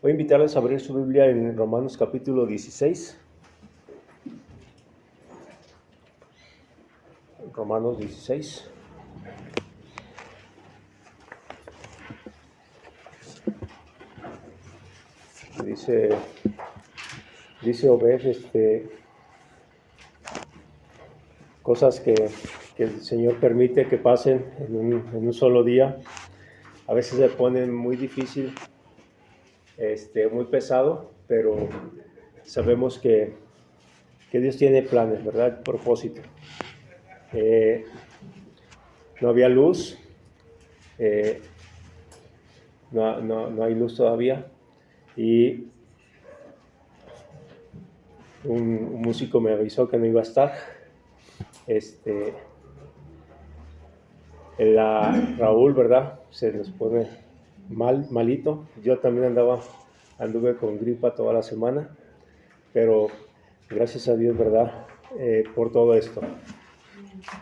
Voy a invitarles a abrir su Biblia en Romanos capítulo 16. Romanos 16. Dice Obed, cosas que el Señor permite que pasen en un solo día. A veces se pone muy difícil, muy pesado, pero sabemos que Dios tiene planes, ¿verdad? Propósito. No había luz, no hay luz todavía, y un músico me avisó que no iba a estar. Raúl, ¿verdad? Se nos pone malito. Yo también anduve con gripa toda la semana, pero gracias a Dios, ¿verdad? Por todo esto,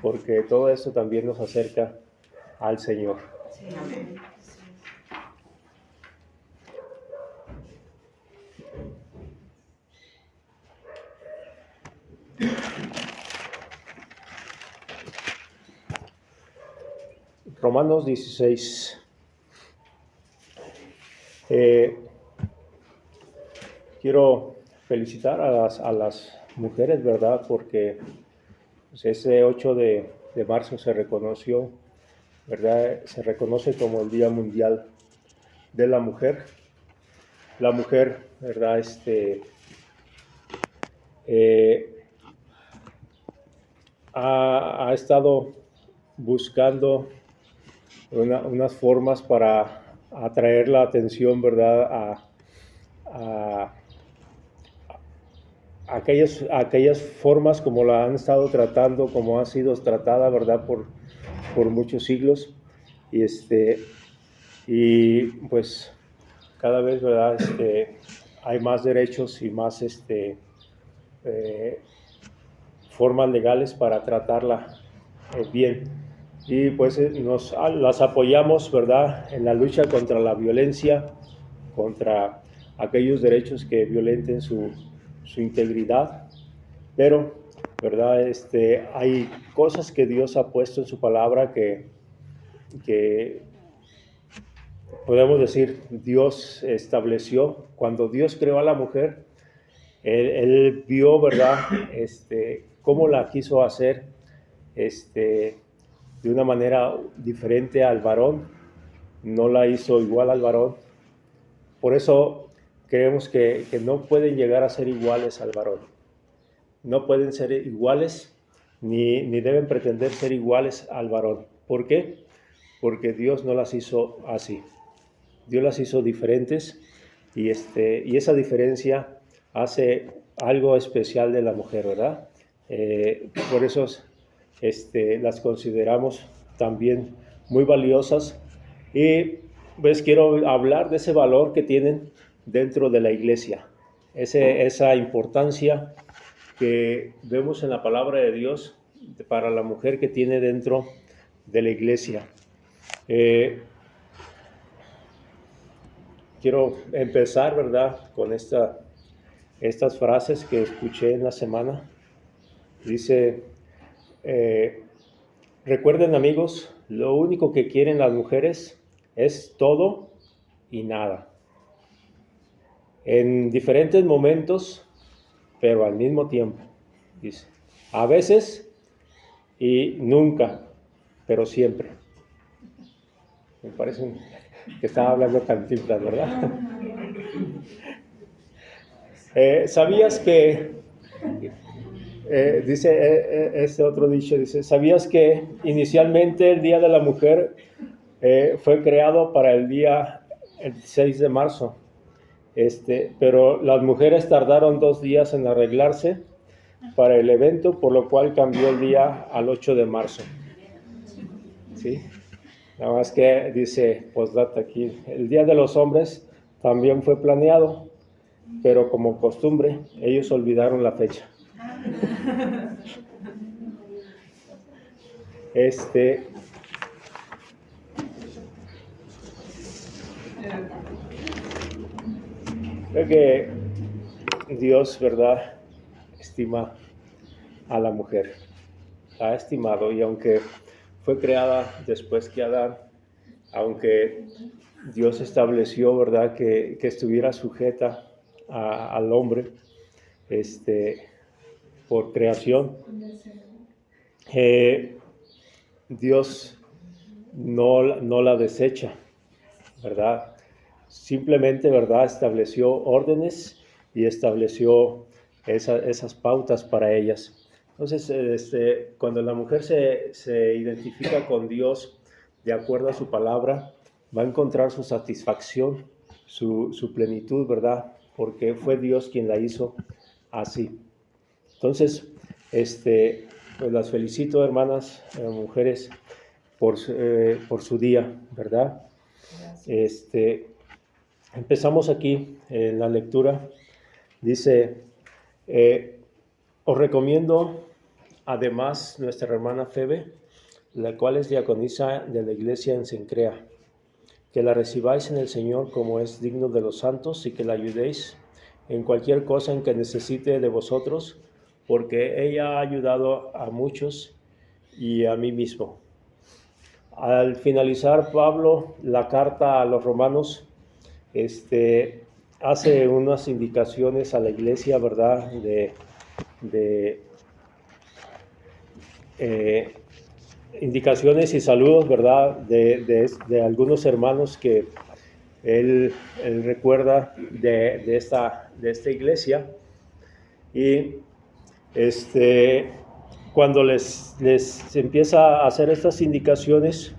porque todo esto también nos acerca al Señor. Sí, amén. Romanos 16. Quiero felicitar a las mujeres, ¿verdad? Porque pues, ese 8 de marzo se reconoció, ¿verdad? Se reconoce como el Día Mundial de la Mujer. La mujer, ¿verdad? Ha estado buscando unas formas para atraer la atención, ¿verdad? A aquellas formas como la han estado tratando, como ha sido tratada, ¿verdad? Por muchos siglos. Y pues cada vez, ¿verdad? Hay más derechos y más formas legales para tratarla bien. Y pues las apoyamos, ¿verdad? En la lucha contra la violencia, contra aquellos derechos que violenten su integridad. Pero, ¿verdad? Hay cosas que Dios ha puesto en su palabra que podemos decir, Dios estableció. Cuando Dios creó a la mujer, Él vio, ¿verdad? Cómo la quiso hacer, de una manera diferente al varón. No la hizo igual al varón. Por eso creemos que no pueden llegar a ser iguales al varón. No pueden ser iguales, ni deben pretender ser iguales al varón. ¿Por qué? Porque Dios no las hizo así. Dios las hizo diferentes y esa diferencia hace algo especial de la mujer, ¿verdad? Por eso las consideramos también muy valiosas y pues quiero hablar de ese valor que tienen dentro de la iglesia, esa importancia que vemos en la palabra de Dios para la mujer que tiene dentro de la iglesia. Quiero empezar, ¿verdad?, con estas frases que escuché en la semana. Dice, recuerden, amigos, lo único que quieren las mujeres es todo y nada. En diferentes momentos, pero al mismo tiempo. Dice, a veces y nunca, pero siempre. Me parece que estaba hablando Cantinflas, ¿verdad? ¿Sabías que, dice este otro dicho, dice, ¿sabías que inicialmente el Día de la Mujer fue creado para el 6 de marzo? Pero las mujeres tardaron 2 días en arreglarse para el evento, por lo cual cambió el día al 8 de marzo. ¿Sí? Nada más que dice, postdata aquí, el Día de los Hombres también fue planeado, pero como costumbre, ellos olvidaron la fecha. Creo que Dios, ¿verdad?, estima a la mujer, la ha estimado, y aunque fue creada después que Adán, aunque Dios estableció, ¿verdad?, que estuviera sujeta al hombre, por creación, Dios no la desecha, ¿verdad? Simplemente, ¿verdad?, estableció órdenes y estableció esas pautas para ellas. Entonces, cuando la mujer se identifica con Dios de acuerdo a su palabra, va a encontrar su satisfacción, su plenitud, ¿verdad? Porque fue Dios quien la hizo así. Entonces, pues las felicito, hermanas, mujeres, por su día, ¿verdad? Empezamos aquí en la lectura. Dice, os recomiendo además nuestra hermana Febe, la cual es diaconisa de la iglesia en Cencrea, que la recibáis en el Señor como es digno de los santos y que la ayudéis en cualquier cosa en que necesite de vosotros, porque ella ha ayudado a muchos y a mí mismo. Al finalizar Pablo la carta a los romanos, hace unas indicaciones a la iglesia, ¿verdad?, indicaciones y saludos, ¿verdad?, de algunos hermanos que él recuerda de esta iglesia. Y cuando les empieza a hacer estas indicaciones,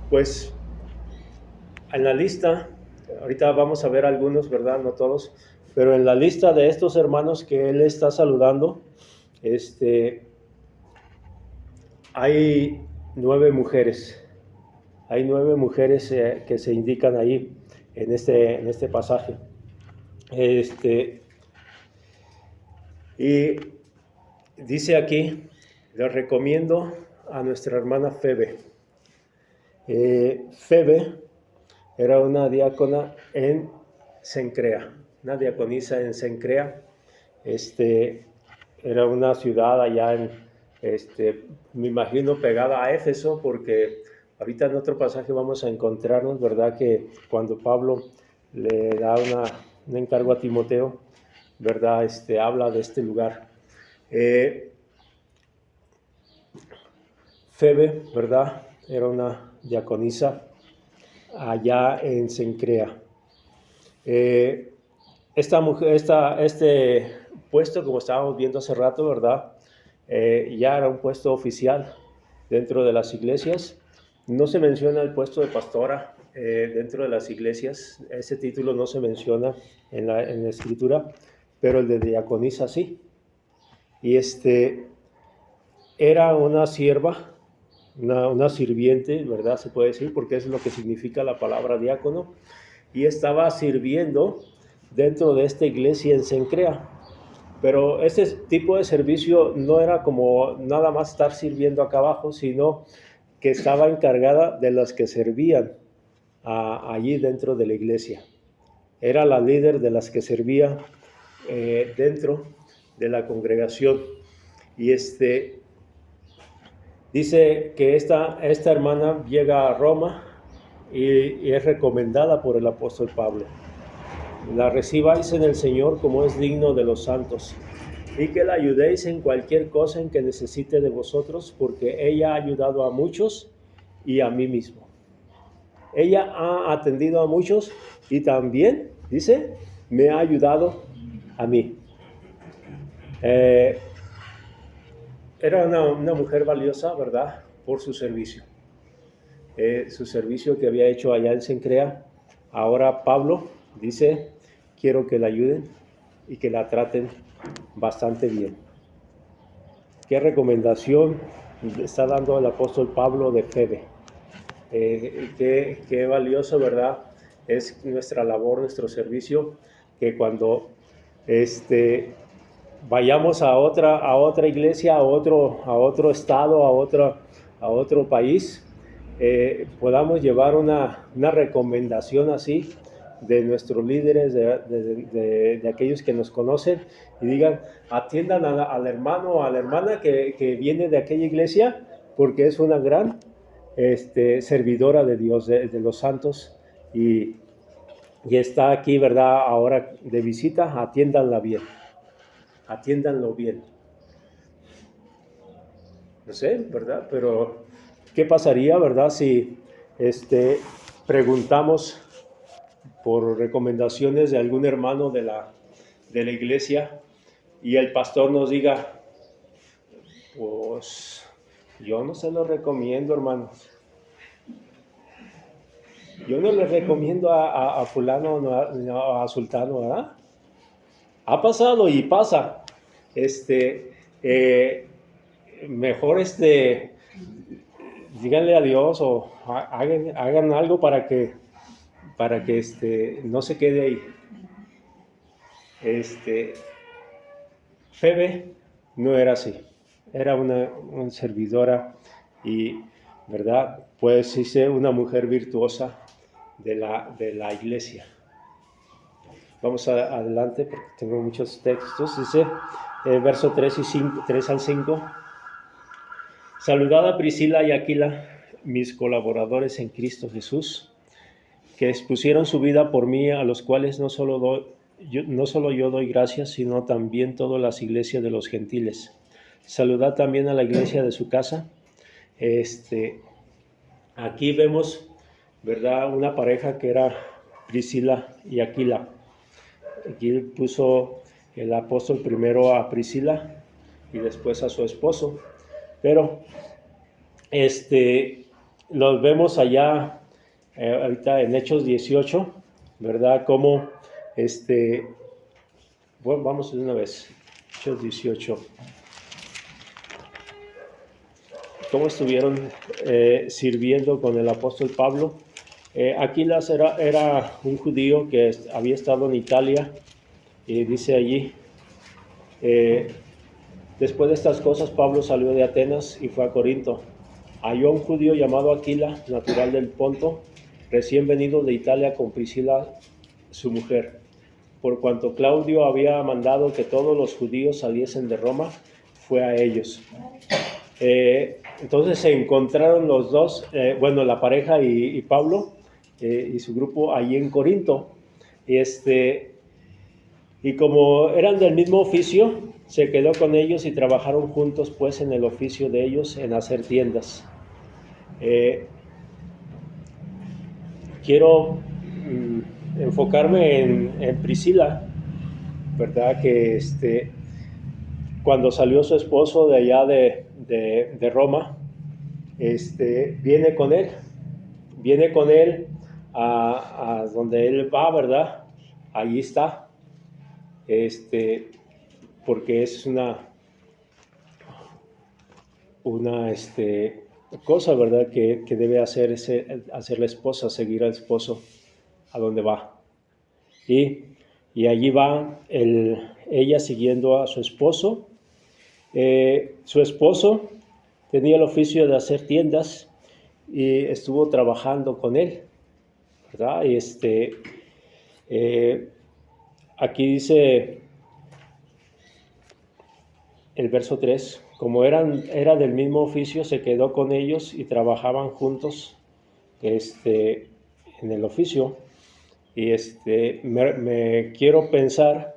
pues en la lista, ahorita vamos a ver algunos, ¿verdad?, no todos, pero en la lista de estos hermanos que él está saludando, hay 9 mujeres. Hay 9 mujeres que se indican ahí en este pasaje. Y dice aquí, les recomiendo a nuestra hermana Febe. Febe era una diácona en Cencrea, una diaconisa en Cencrea. Era una ciudad allá me imagino pegada a Éfeso, porque ahorita en otro pasaje vamos a encontrarnos, ¿verdad?, que cuando Pablo le da un encargo a Timoteo, ¿verdad?, habla de este lugar. Febe, ¿verdad?, era una diaconisa allá en Cencrea. Esta mujer, este puesto, como estábamos viendo hace rato, ¿verdad?, ya era un puesto oficial dentro de las iglesias. No se menciona el puesto de pastora dentro de las iglesias. Ese título no se menciona en la escritura, pero el de diaconisa sí. Y era una sierva, una sirviente, ¿verdad?, se puede decir, porque es lo que significa la palabra diácono, y estaba sirviendo dentro de esta iglesia en Cencrea. Pero ese tipo de servicio no era como nada más estar sirviendo acá abajo, sino que estaba encargada de las que servían allí dentro de la iglesia. Era la líder de las que servía dentro de la congregación. Y dice que esta hermana llega a Roma y es recomendada por el apóstol Pablo. La recibáis en el Señor como es digno de los santos, y que la ayudéis en cualquier cosa en que necesite de vosotros, porque ella ha ayudado a muchos y a mí mismo. Ella ha atendido a muchos y también, dice, me ha ayudado a mí. Era una mujer valiosa, ¿verdad?, por su servicio. Su servicio que había hecho allá en Cencrea. Ahora Pablo dice, quiero que la ayuden y que la traten bastante bien. ¿Qué recomendación está dando el apóstol Pablo de Febe? Qué valioso, ¿verdad?, es nuestra labor, nuestro servicio, que cuando vayamos a otra iglesia, a otro estado, a otro país, podamos llevar una recomendación así, de nuestros líderes, de aquellos que nos conocen, y digan, atiendan al hermano o a la hermana que viene de aquella iglesia, porque es una gran servidora de Dios, de los santos, y está aquí, ¿verdad? Ahora de visita, atiéndanlo bien. No sé, ¿verdad? Pero, ¿qué pasaría, verdad, si preguntamos por recomendaciones de algún hermano de la iglesia y el pastor nos diga, pues yo no se lo recomiendo, hermanos? Yo no le recomiendo a fulano, no, a sultano, ¿verdad? Ha pasado y pasa. Mejor díganle a Dios o hagan algo para que no se quede ahí. Febe no era así, era una servidora y, ¿verdad? Pues hice una mujer virtuosa de la iglesia. Vamos adelante porque tengo muchos textos. Dice, verso 3 al 5. Saludad a Priscila y Aquila, mis colaboradores en Cristo Jesús, que expusieron su vida por mí, a los cuales no solo yo doy gracias, sino también todas las iglesias de los gentiles. Saludad también a la iglesia de su casa. Aquí vemos, ¿verdad?, una pareja que era Priscila y Aquila. Aquí puso el apóstol primero a Priscila y después a su esposo. Pero los vemos allá ahorita en Hechos 18, ¿verdad? Como bueno, vamos de una vez. Hechos 18. ¿Cómo estuvieron sirviendo con el apóstol Pablo? Aquilas era un judío que había estado en Italia, y dice allí, después de estas cosas Pablo salió de Atenas y fue a Corinto. Halló a un judío llamado Aquila, natural del Ponto, recién venido de Italia con Priscila, su mujer. Por cuanto Claudio había mandado que todos los judíos saliesen de Roma, fue a ellos. Entonces se encontraron los dos, la pareja y Pablo y su grupo allí en Corinto. Y como eran del mismo oficio, se quedó con ellos y trabajaron juntos pues en el oficio de ellos en hacer tiendas. Quiero enfocarme en Priscila, ¿verdad? Que cuando salió su esposo de allá de Roma, viene con él a donde él va, ¿verdad? Allí está. Porque es una cosa, ¿verdad? Que debe hacer la esposa, seguir al esposo a donde va. Y allí va ella siguiendo a su esposo. Su esposo tenía el oficio de hacer tiendas y estuvo trabajando con él, ¿verdad? Y aquí dice el verso 3, como era del mismo oficio, se quedó con ellos y trabajaban juntos en el oficio. Y me quiero pensar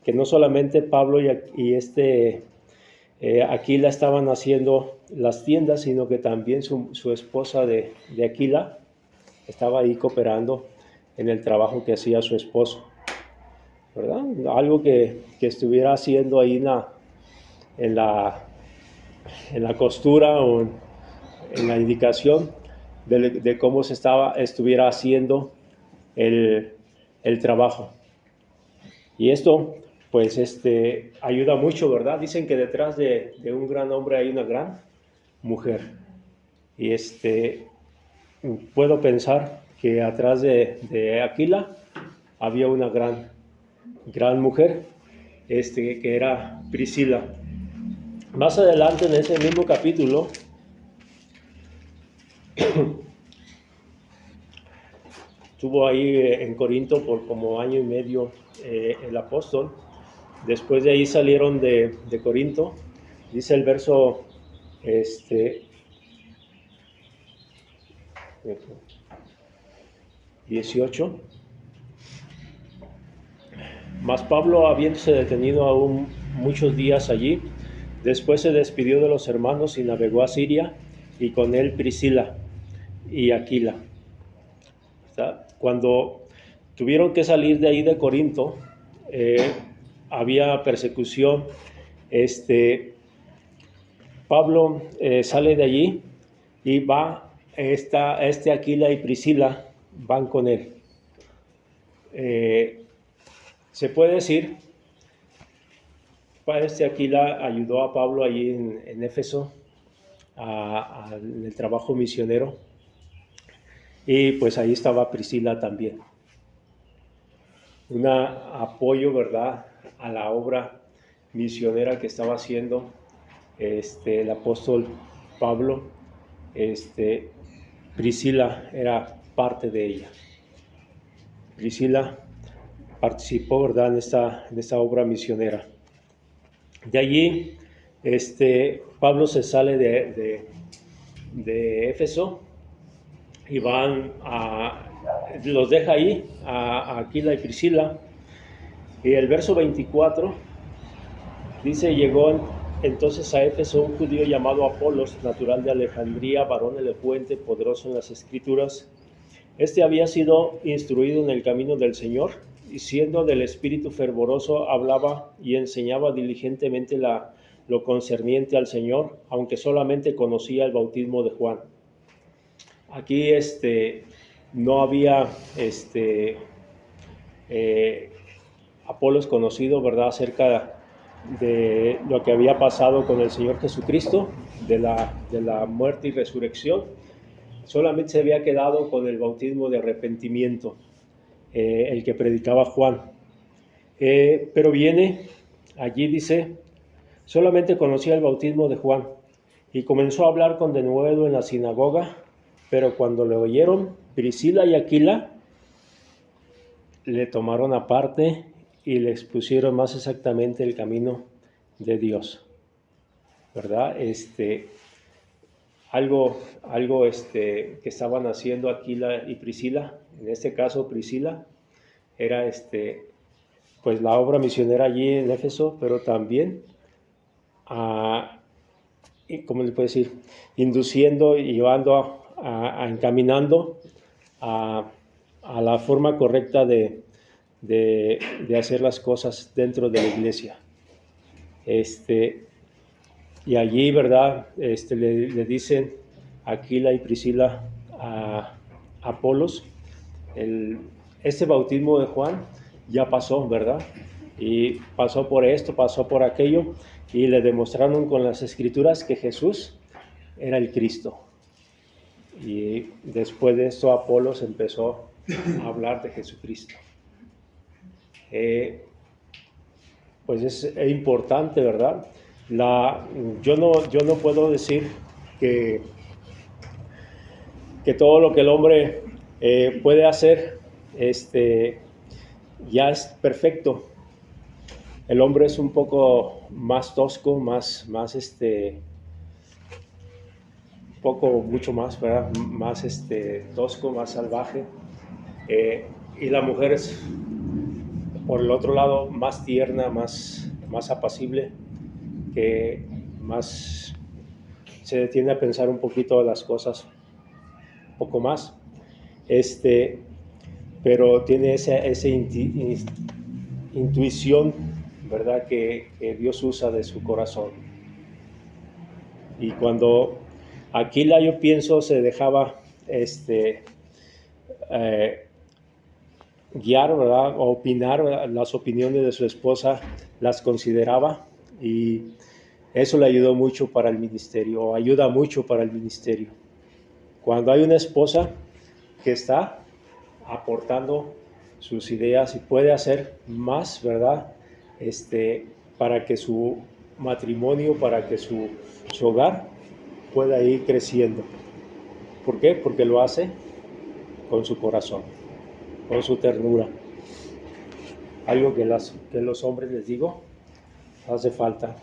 que no solamente Pablo y Aquila estaban haciendo las tiendas, sino que también su esposa de Aquila estaba ahí cooperando en el trabajo que hacía su esposo, ¿verdad? Algo que estuviera haciendo ahí en la costura o en la indicación de cómo estuviera haciendo el trabajo. Y esto pues ayuda mucho, ¿verdad? Dicen que detrás de un gran hombre hay una gran mujer. Y puedo pensar que atrás de Aquila había una gran mujer, que era Priscila. Más adelante en ese mismo capítulo estuvo ahí en Corinto por como año y medio el apóstol. Después de ahí salieron de Corinto. Dice el verso 18. Mas Pablo, habiéndose detenido aún muchos días allí, después se despidió de los hermanos y navegó a Siria, y con él Priscila y Aquila. Cuando tuvieron que salir de ahí de Corinto, había persecución. Pablo sale de allí y va, Aquila y Priscila van con él. Se puede decir, Aquila ayudó a Pablo allí en Éfeso, en el trabajo misionero, y pues ahí estaba Priscila también. Un apoyo, ¿verdad?, a la obra misionera que estaba haciendo el apóstol Pablo. Priscila era parte de ella. Priscila participó, ¿verdad?, en esta obra misionera. De allí, Pablo se sale de Éfeso y los deja ahí a Aquila y Priscila. Y el verso 24 dice: llegó entonces a Éfeso un judío llamado Apolos, natural de Alejandría, varón elocuente, poderoso en las escrituras. Este había sido instruido en el camino del Señor, y siendo del espíritu fervoroso, hablaba y enseñaba diligentemente lo concerniente al Señor, aunque solamente conocía el bautismo de Juan. Aquí no había Apolos conocido, ¿verdad?, acerca de lo que había pasado con el Señor Jesucristo, de la muerte y resurrección. Solamente se había quedado con el bautismo de arrepentimiento, el que predicaba Juan. Pero viene, allí dice, solamente conocía el bautismo de Juan, y comenzó a hablar con denuedo en la sinagoga, pero cuando le oyeron, Priscila y Aquila le tomaron aparte y le expusieron más exactamente el camino de Dios, ¿verdad? Algo que estaban haciendo Aquila y Priscila, en este caso Priscila, era pues la obra misionera allí en Éfeso, pero también, ¿cómo le puedo decir?, induciendo y llevando encaminando a la forma correcta de hacer las cosas dentro de la iglesia. Y allí, ¿verdad?, le dicen Aquila y Priscila a Apolos, este bautismo de Juan ya pasó, ¿verdad? Y pasó por esto, pasó por aquello, y le demostraron con las escrituras que Jesús era el Cristo. Y después de esto Apolos empezó a hablar de Jesucristo. Pues es importante, ¿verdad? Yo no puedo decir que todo lo que el hombre puede hacer ya es perfecto. El hombre es un poco más tosco, mucho más, ¿verdad?, más tosco, más salvaje, y la mujer es, por el otro lado, más tierna, más apacible, que más se detiene a pensar un poquito las cosas, un poco más, pero tiene esa intuición, ¿verdad?, que Dios usa de su corazón. Y cuando Aquila, yo pienso, se dejaba guiar, ¿verdad?, o opinar, ¿verdad?, las opiniones de su esposa, las consideraba, y eso le ayudó mucho para el ministerio, ayuda mucho para el ministerio. Cuando hay una esposa que está aportando sus ideas y puede hacer más, ¿verdad?, para que su matrimonio, para que su hogar pueda ir creciendo. ¿Por qué? Porque lo hace con su corazón. con su ternura. Algo que los hombres, les digo, hace falta.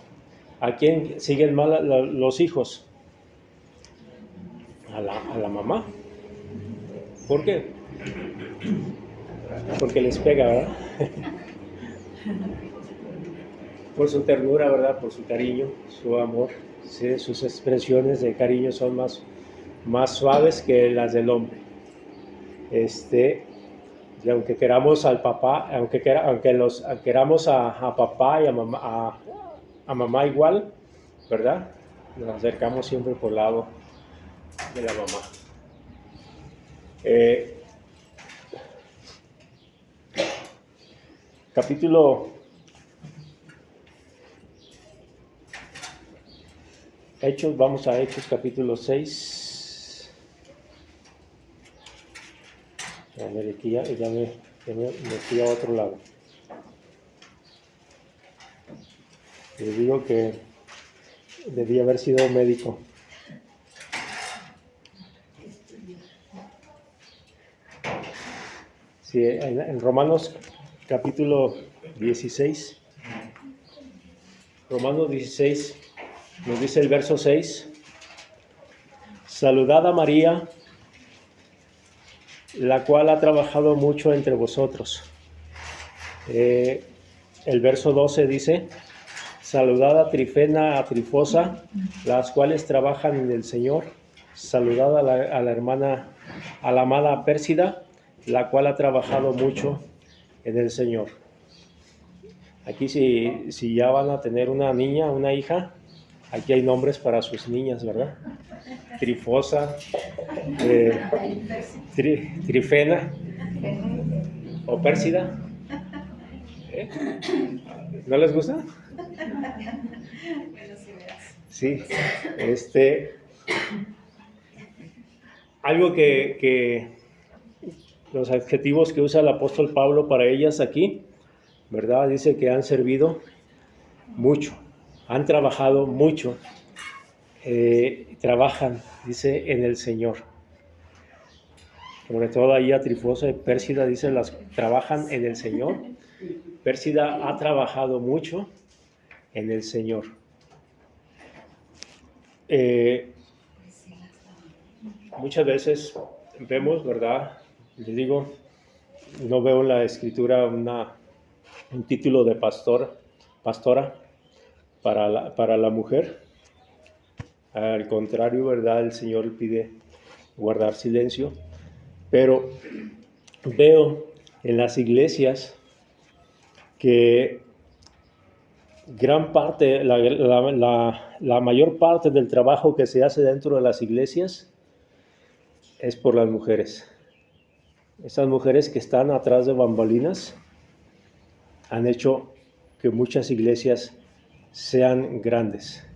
¿A quién siguen mal los hijos? A la mamá. ¿Por qué? Porque les pega, ¿verdad? Por su ternura, ¿verdad? Por su cariño, su amor. Sí, sus expresiones de cariño son más suaves que las del hombre. Y aunque queramos al papá, aunque queramos a papá y a mamá igual, ¿verdad? Nos acercamos siempre por el lado de la mamá. Capítulo Hechos, vamos a Hechos capítulo 6. A ver, aquí ya me fui a otro lado. Les digo que debía haber sido médico. Sí, en Romanos capítulo 16. Romanos 16 nos dice el verso 6. Saludad a María, la cual ha trabajado mucho entre vosotros. El verso 12 dice, saludad a Trifena, a Trifosa, las cuales trabajan en el Señor. Saludad a la hermana, a la amada Pérsida, la cual ha trabajado mucho en el Señor. Aquí si ya van a tener una niña, una hija, aquí hay nombres para sus niñas, ¿verdad? Trifosa, Trifena o Pérsida. ¿No les gusta? Sí, algo que los adjetivos que usa el apóstol Pablo para ellas aquí, ¿verdad? Dice que han servido mucho, han trabajado mucho, trabajan, dice, en el Señor. Sobre todo ahí a Trifosa y Pérsida, dice, las trabajan en el Señor. Pérsida ha trabajado mucho en el Señor. Muchas veces vemos, ¿verdad? Les digo, no veo en la escritura un título de pastora para la mujer. Al contrario, ¿verdad? El Señor pide guardar silencio. Pero veo en las iglesias que gran parte, la mayor parte del trabajo que se hace dentro de las iglesias es por las mujeres. Esas mujeres que están atrás de bambalinas han hecho que muchas iglesias sean grandes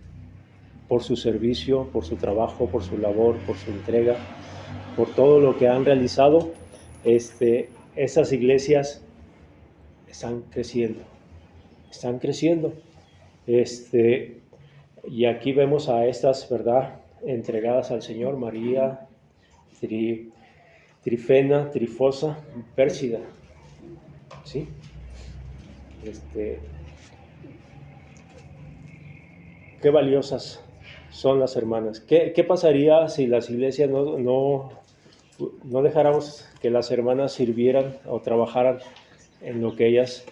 por su servicio, por su trabajo, por su labor, por su entrega, por todo lo que han realizado. Esas iglesias están creciendo. Y aquí vemos a estas, ¿verdad?, entregadas al Señor, María, Trifena, Trifosa, Pérsida, ¿sí? Qué valiosas son las hermanas. ¿Qué pasaría si las iglesias no dejáramos que las hermanas sirvieran o trabajaran en lo que ellas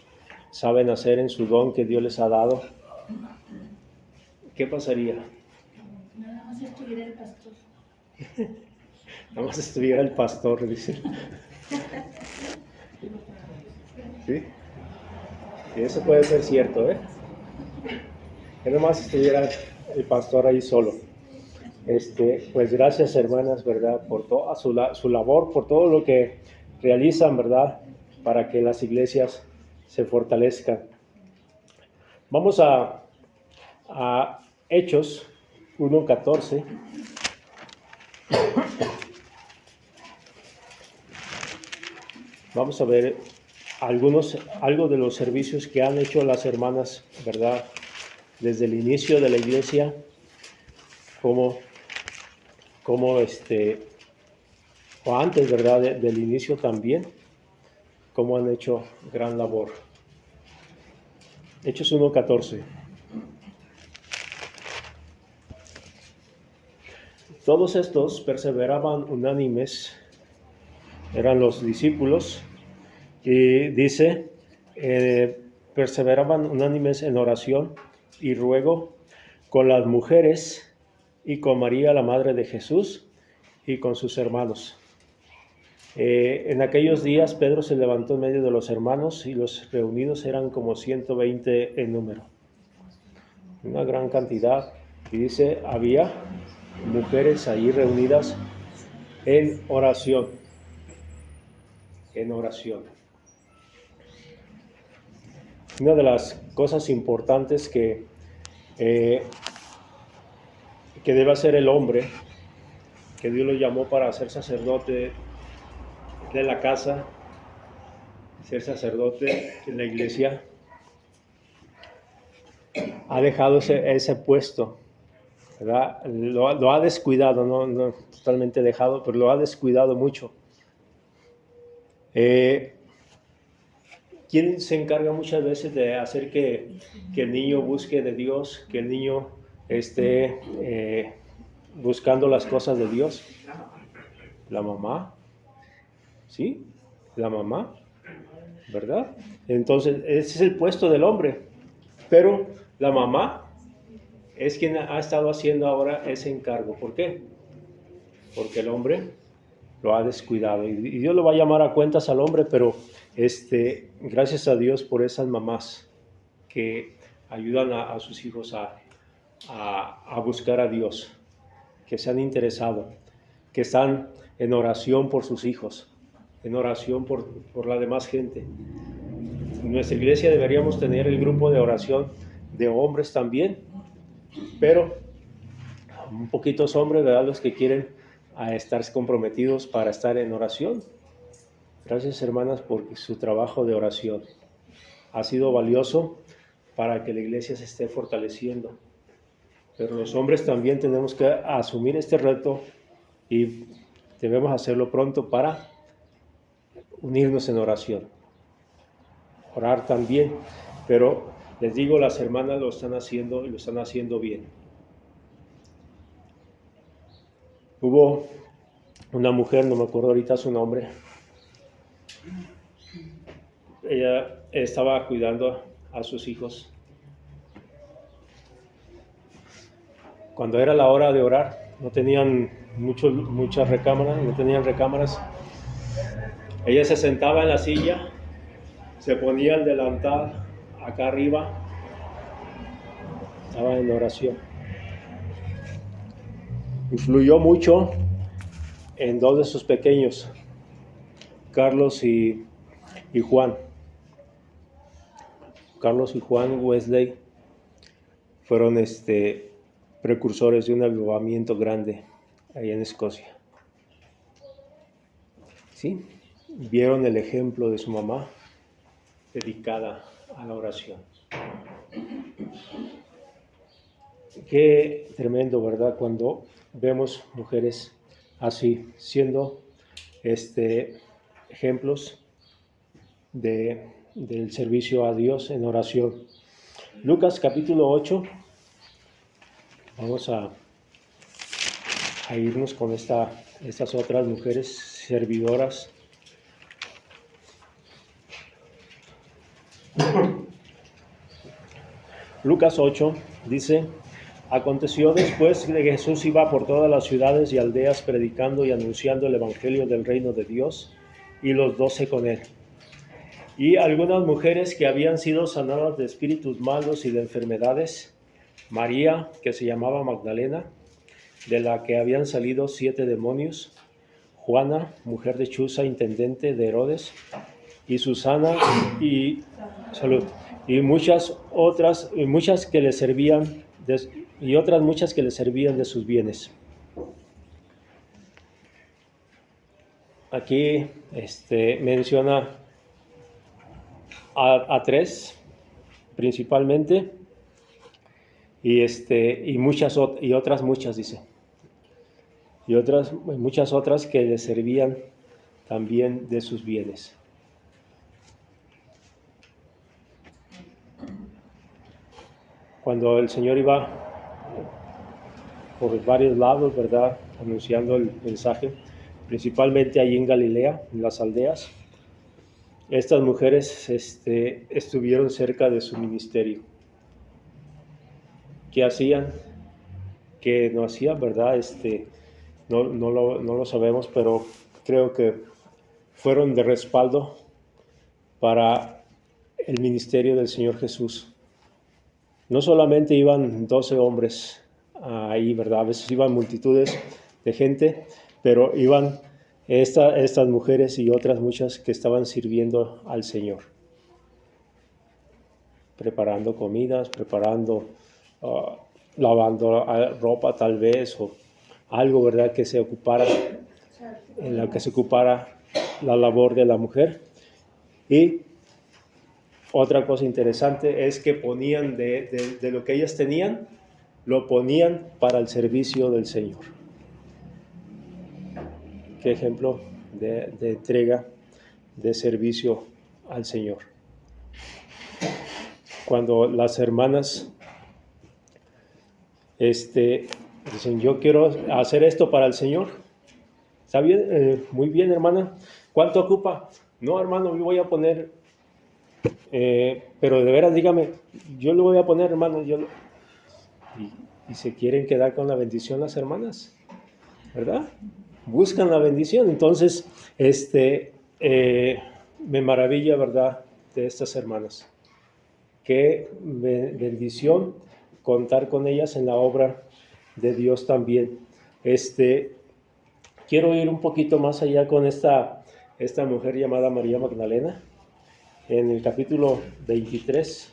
saben hacer, en su don que Dios les ha dado? ¿Qué pasaría? Nada más estuviera el pastor. Nada más estuviera el pastor, dice. ¿Sí? Y eso puede ser cierto, ¿eh? Que nada más estuviera el pastor ahí solo. Pues gracias, hermanas, ¿verdad? Por toda su labor, por todo lo que realizan, ¿verdad? Para que las iglesias se fortalezcan. Vamos a Hechos 1:14. Vamos a ver algo de los servicios que han hecho las hermanas, ¿verdad? Desde el inicio de la iglesia, como o antes, ¿verdad? Del inicio también. cómo han hecho gran labor. Hechos 1:14. Todos estos perseveraban unánimes, eran los discípulos, y dice, perseveraban unánimes en oración y ruego con las mujeres y con María, la madre de Jesús, y con sus hermanos. En aquellos días Pedro se levantó en medio de los hermanos y los reunidos eran como 120 en número. Una gran cantidad. Y dice, había mujeres ahí reunidas en oración. En oración. Una de las cosas importantes que debe hacer el hombre, que Dios lo llamó para ser sacerdote de la casa, ser sacerdote en la iglesia, ha dejado ese puesto, ¿verdad? Lo ha descuidado, no totalmente dejado, pero lo ha descuidado mucho. ¿Quién se encarga muchas veces de hacer que el niño busque de Dios, que el niño esté buscando las cosas de Dios? La mamá, ¿sí? La mamá, ¿verdad? Entonces, ese es el puesto del hombre, pero la mamá es quien ha estado haciendo ahora ese encargo. ¿Por qué? Porque el hombre lo ha descuidado y Dios lo va a llamar a cuentas al hombre, pero gracias a Dios por esas mamás que ayudan a sus hijos a buscar a Dios, que se han interesado, que están en oración por sus hijos, en oración por la demás gente. En nuestra iglesia deberíamos tener el grupo de oración de hombres también, pero un poquitos hombres, ¿verdad?, los que quieren estar comprometidos para estar en oración. Gracias, hermanas, por su trabajo de oración. Ha sido valioso para que la iglesia se esté fortaleciendo. Pero los hombres también tenemos que asumir este reto y debemos hacerlo pronto para unirnos en oración. Orar también, pero les digo, las hermanas lo están haciendo y lo están haciendo bien. Hubo una mujer, no me acuerdo ahorita su nombre, ella estaba cuidando a sus hijos. Cuando era la hora de orar, no tenían muchas recámaras, no tenían recámaras. Ella se sentaba en la silla, se ponía el delantal acá arriba, estaba en oración. Influyó mucho en dos de sus pequeños, Carlos y Juan. Carlos y Juan Wesley fueron precursores de un avivamiento grande ahí en Escocia. ¿Sí? Vieron el ejemplo de su mamá dedicada a la oración. Qué tremendo, ¿verdad? Cuando vemos mujeres así, siendo ejemplos del servicio a Dios en oración. Lucas capítulo 8. Vamos a irnos con estas otras mujeres servidoras. Lucas 8 dice: aconteció después que Jesús iba por todas las ciudades y aldeas predicando y anunciando el evangelio del reino de Dios, y los 12 con él. Y algunas mujeres que habían sido sanadas de espíritus malos y de enfermedades, María, que se llamaba Magdalena, de la que habían salido 7 demonios, Juana, mujer de Chuza, intendente de Herodes, y Susana y muchas que le servían de sus bienes. Aquí menciona a 3 principalmente y otras muchas, dice, y muchas otras que le servían también de sus bienes. cuando el Señor iba por varios lados, ¿verdad?, anunciando el mensaje, principalmente allí en Galilea, en las aldeas, estas mujeres estuvieron cerca de su ministerio. ¿Qué hacían? ¿Qué no hacían, verdad? No lo sabemos, pero creo que fueron de respaldo para el ministerio del Señor Jesús. No solamente iban 12 hombres ahí, ¿verdad? A veces iban multitudes de gente, pero iban estas mujeres y otras muchas que estaban sirviendo al Señor, preparando comidas, lavando ropa tal vez, o algo, ¿verdad?, que se ocupara, en la que se ocupara la labor de la mujer. Y otra cosa interesante es que ponían de lo que ellas tenían, lo ponían para el servicio del Señor. Qué ejemplo de entrega, de servicio al Señor. Cuando las hermanas dicen, yo quiero hacer esto para el Señor, ¿está bien? Muy bien, hermana. ¿Cuánto ocupa? No, hermano, yo voy a poner, pero de veras dígame, yo lo voy a poner, hermano. Y se quieren quedar con la bendición las hermanas, ¿verdad? Buscan la bendición. Entonces, me maravilla, ¿verdad?, de estas hermanas. Qué bendición contar con ellas en la obra de Dios también. Quiero ir un poquito más allá con esta mujer llamada María Magdalena, en el capítulo 23.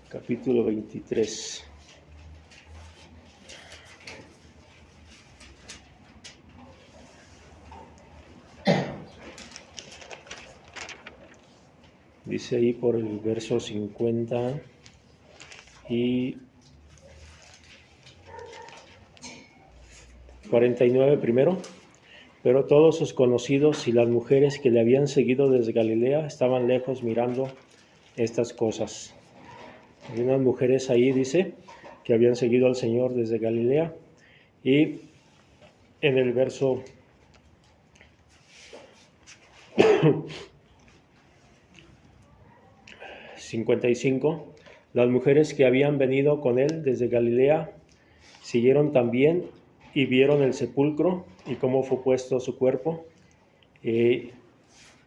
Capítulo 23. Dice ahí por el verso 50 y 49 primero. Pero todos sus conocidos y las mujeres que le habían seguido desde Galilea estaban lejos mirando estas cosas. Hay unas mujeres ahí, dice, que habían seguido al Señor desde Galilea. Y en el verso 55, las mujeres que habían venido con él desde Galilea siguieron también y vieron el sepulcro y cómo fue puesto su cuerpo.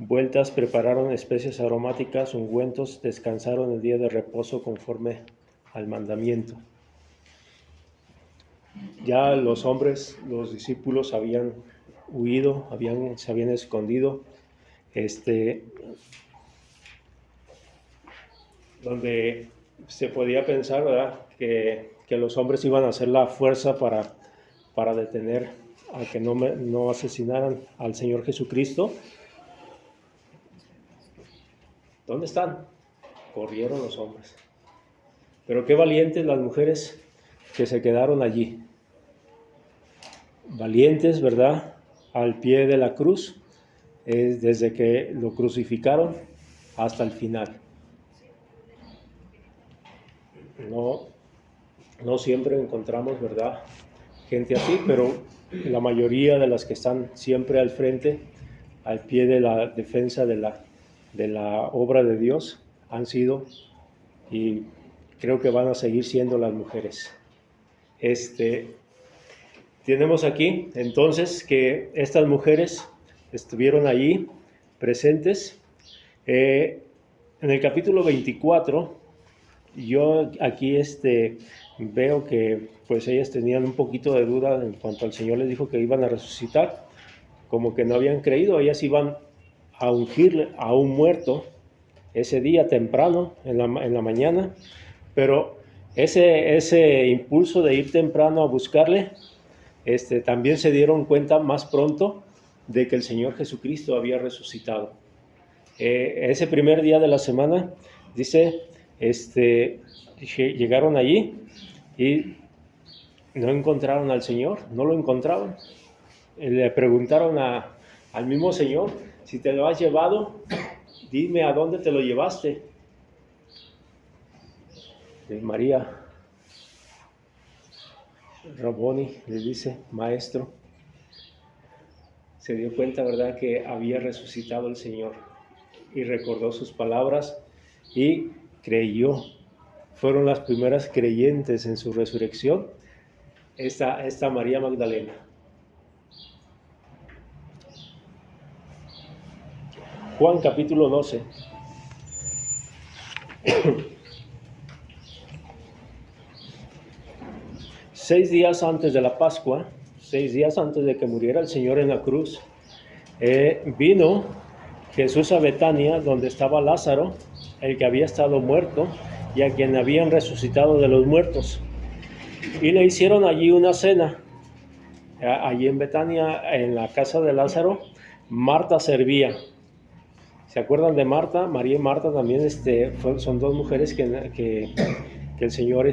Vueltas prepararon especias aromáticas, ungüentos, descansaron el día de reposo conforme al mandamiento. Ya los hombres, los discípulos habían huido, se habían escondido, donde se podía pensar, ¿verdad?, que los hombres iban a hacer la fuerza para detener a que no asesinaran al Señor Jesucristo. ¿Dónde están? Corrieron los hombres. Pero qué valientes las mujeres que se quedaron allí. Valientes, ¿verdad?, al pie de la cruz, desde que lo crucificaron hasta el final. No siempre encontramos, ¿verdad?, gente así, pero la mayoría de las que están siempre al frente, al pie de la defensa de la obra de Dios, han sido, y creo que van a seguir siendo, las mujeres. Tenemos aquí entonces que estas mujeres estuvieron allí presentes. En el capítulo 24, yo aquí veo que pues ellas tenían un poquito de duda en cuanto al Señor les dijo que iban a resucitar, como que no habían creído. Ellas iban a ungirle a un muerto ese día temprano, en la mañana, pero ese impulso de ir temprano a buscarle, también se dieron cuenta más pronto de que el Señor Jesucristo había resucitado. Ese primer día de la semana, dice, llegaron allí y no encontraron al Señor, no lo encontraban. Le preguntaron al mismo Señor, si te lo has llevado, dime a dónde te lo llevaste. Y María, Raboni, le dice, maestro, se dio cuenta, ¿verdad?, que había resucitado el Señor y recordó sus palabras y creyó. Fueron las primeras creyentes en su resurrección, esta María Magdalena. Juan capítulo 12. Seis días antes de la Pascua, 6 días antes de que muriera el Señor en la cruz, vino Jesús a Betania, donde estaba Lázaro, el que había estado muerto y a quien habían resucitado de los muertos. Y le hicieron allí una cena. Allí en Betania, en la casa de Lázaro, Marta servía. ¿Se acuerdan de Marta? María y Marta también son dos mujeres que el Señor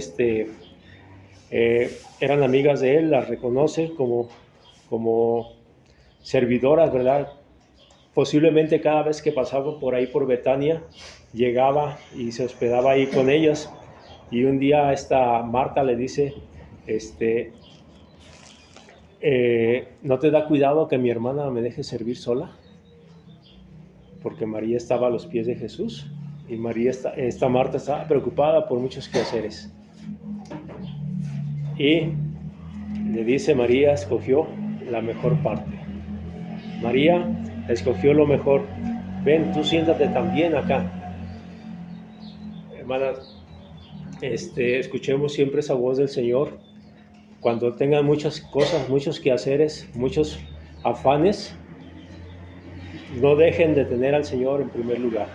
eran amigas de él, las reconoce como servidoras, ¿verdad? Posiblemente cada vez que pasaba por ahí por Betania, llegaba y se hospedaba ahí con ellas. Y un día esta Marta le dice, ¿no te da cuidado que mi hermana me deje servir sola? Porque María estaba a los pies de Jesús y esta Marta estaba preocupada por muchos quehaceres. Y le dice, María escogió la mejor parte. María escogió lo mejor. Ven, tú siéntate también acá. Hermanas, escuchemos siempre esa voz del Señor. Cuando tengan muchas cosas, muchos quehaceres, muchos afanes, no dejen de tener al Señor en primer lugar.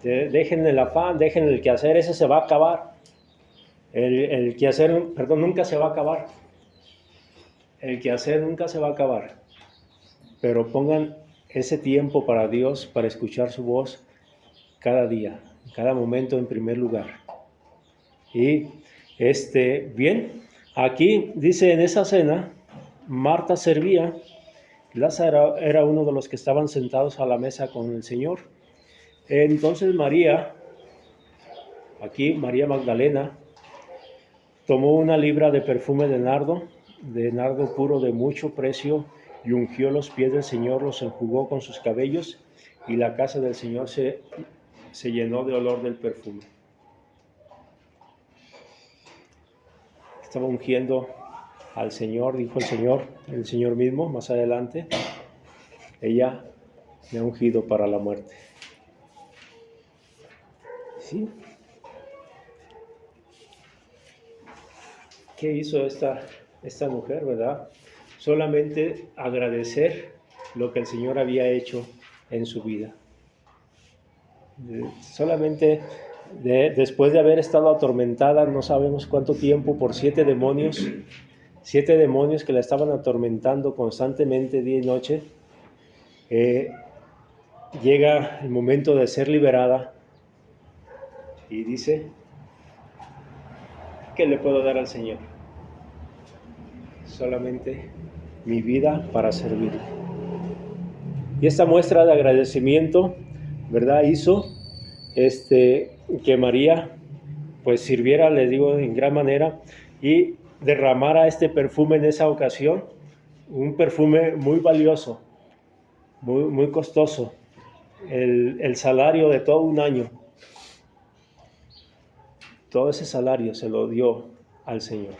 Dejen el afán, dejen el quehacer, ese se va a acabar. El quehacer, perdón, nunca se va a acabar. El quehacer nunca se va a acabar. Pero pongan ese tiempo para Dios, para escuchar su voz cada día, cada momento en primer lugar. Y bien, aquí dice en esa cena, Marta servía, Lázaro era uno de los que estaban sentados a la mesa con el Señor. Entonces María, aquí María Magdalena, tomó una libra de perfume de nardo puro de mucho precio, y ungió los pies del Señor, los enjugó con sus cabellos, y la casa del Señor se llenó de olor del perfume. Estaba ungiendo al Señor, dijo el Señor mismo más adelante, ella me ha ungido para la muerte. ¿Sí? ¿Qué hizo esta mujer, verdad? Solamente agradecer lo que el Señor había hecho en su vida. Solamente después de haber estado atormentada, no sabemos cuánto tiempo, por 7 demonios que la estaban atormentando constantemente día y noche, llega el momento de ser liberada y dice, ¿qué le puedo dar al Señor? Solamente mi vida para servirle. Y esta muestra de agradecimiento, ¿verdad?, hizo que María pues sirviera, les digo, en gran manera, y derramara este perfume en esa ocasión, un perfume muy valioso, muy, muy costoso, el salario de todo un año. Todo ese salario se lo dio al Señor.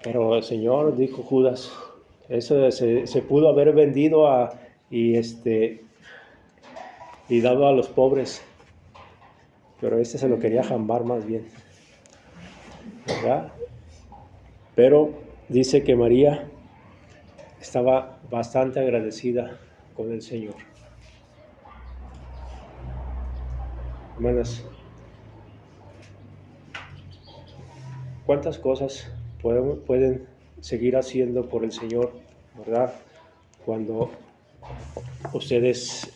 Pero el Señor, dijo Judas, eso se pudo haber vendido y dado a los pobres, pero se lo quería jambar más bien, ¿verdad? Pero dice que María estaba bastante agradecida con el Señor. Hermanas, ¿cuántas cosas pueden seguir haciendo por el Señor, verdad? Cuando ustedes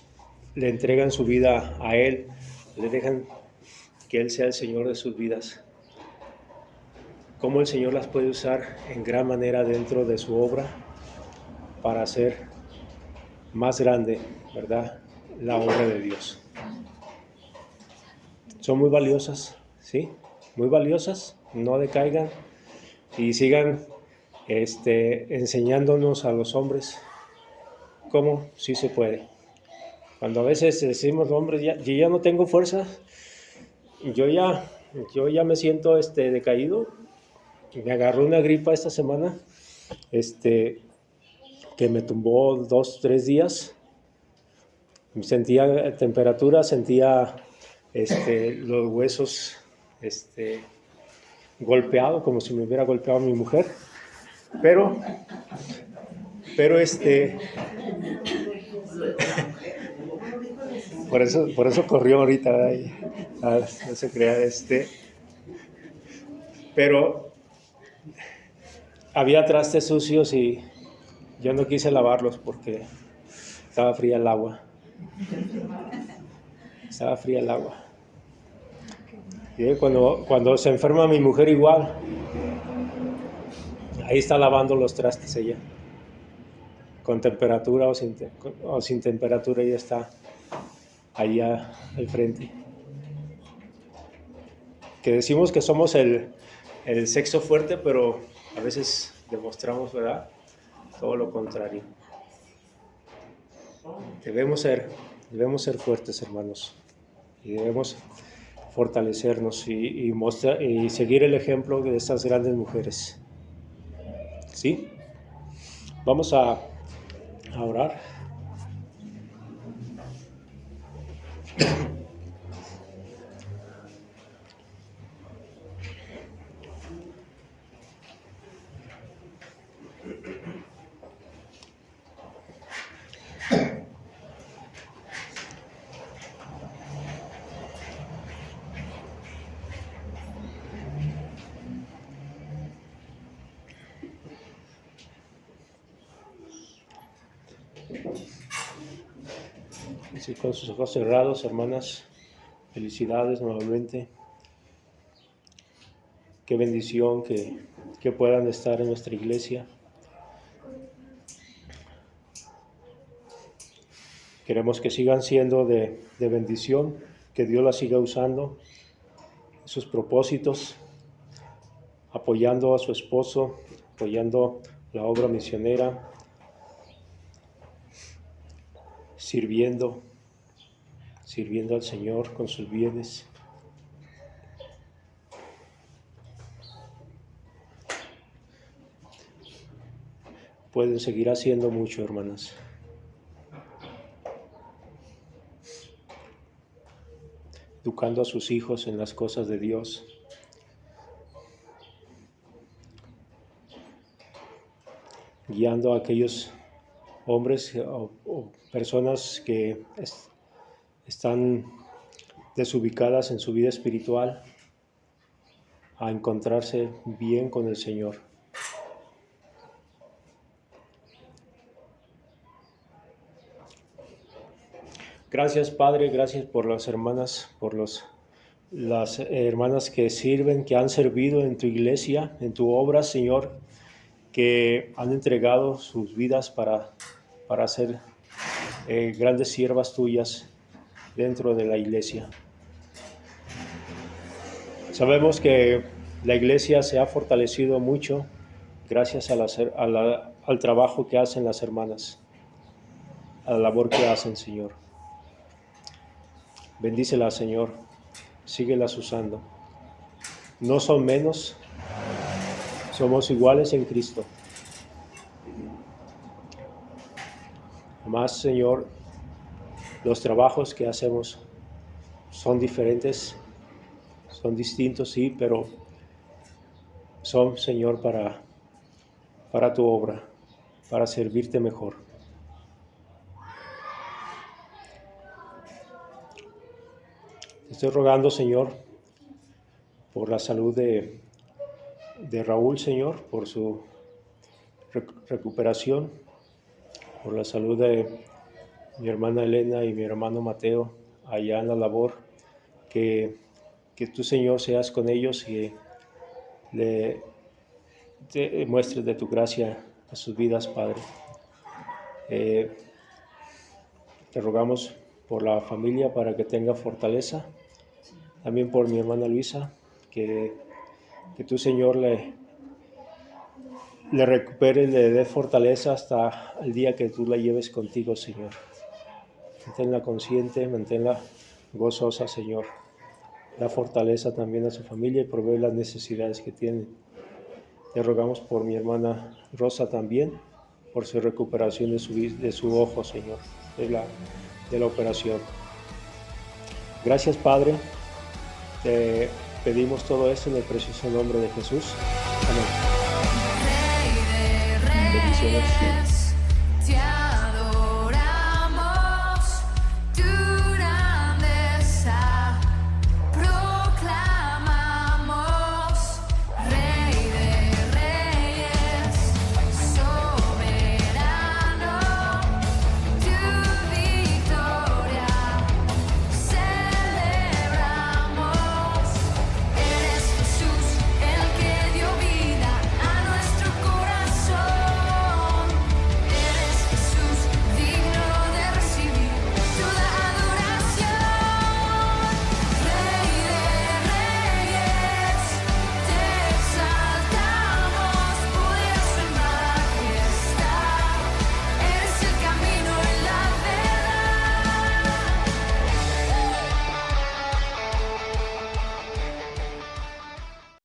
le entregan su vida a Él, le dejan que Él sea el Señor de sus vidas. cómo el Señor las puede usar en gran manera dentro de su obra para hacer más grande, ¿verdad?, la obra de Dios. Son muy valiosas, ¿sí? Muy valiosas, no decaigan y sigan enseñándonos a los hombres cómo sí se puede. Cuando a veces decimos, hombres, yo ya no tengo fuerza, yo ya me siento decaído. Me agarró una gripa esta semana, que me tumbó 2, 3 días. Sentía temperatura, sentía los huesos golpeados, como si me hubiera golpeado mi mujer. Pero por eso corrió ahorita, no se crea, pero había trastes sucios y yo no quise lavarlos porque estaba fría el agua. Y cuando se enferma mi mujer igual, ahí está lavando los trastes ella. Con temperatura o sin temperatura, ella está allá al frente. Que decimos que somos el sexo fuerte, pero a veces demostramos, ¿verdad?, todo lo contrario. Debemos ser fuertes, hermanos, y debemos fortalecernos y seguir el ejemplo de estas grandes mujeres. ¿Sí? Vamos a orar. Sí, con sus ojos cerrados, hermanas, felicidades nuevamente. Qué bendición que puedan estar en nuestra iglesia. Queremos que sigan siendo de bendición, que Dios las siga usando en sus propósitos, apoyando a su esposo, apoyando la obra misionera, sirviendo al Señor con sus bienes. Pueden seguir haciendo mucho, hermanas. Educando a sus hijos en las cosas de Dios. Guiando a aquellos hombres o personas que están desubicadas en su vida espiritual a encontrarse bien con el Señor. Gracias, Padre, gracias por las hermanas, las hermanas que sirven, que han servido en tu iglesia, en tu obra, Señor, que han entregado sus vidas para ser grandes siervas tuyas dentro de la iglesia. Sabemos que la iglesia se ha fortalecido mucho gracias al trabajo que hacen las hermanas, a la labor que hacen, Señor. Bendícelas, Señor, síguelas usando. No son menos, somos iguales en Cristo. Además, Señor, los trabajos que hacemos son diferentes, son distintos, sí, pero son, Señor, para tu obra, para servirte mejor. Te estoy rogando, Señor, por la salud de Raúl, Señor, por su recuperación, por la salud de mi hermana Elena y mi hermano Mateo allá en la labor, que tú, Señor, seas con ellos y te muestres de tu gracia a sus vidas, Padre. Te rogamos por la familia para que tenga fortaleza. También por mi hermana Luisa, que tú, Señor, le recupere, le dé fortaleza hasta el día que tú la lleves contigo, Señor. Manténla consciente, manténla gozosa, Señor. Da fortaleza también a su familia y provee las necesidades que tienen. Te rogamos por mi hermana Rosa también, por su recuperación de su ojo, Señor, de la operación. Gracias, Padre. Te pedimos todo esto en el precioso nombre de Jesús. Amén. Bendiciones.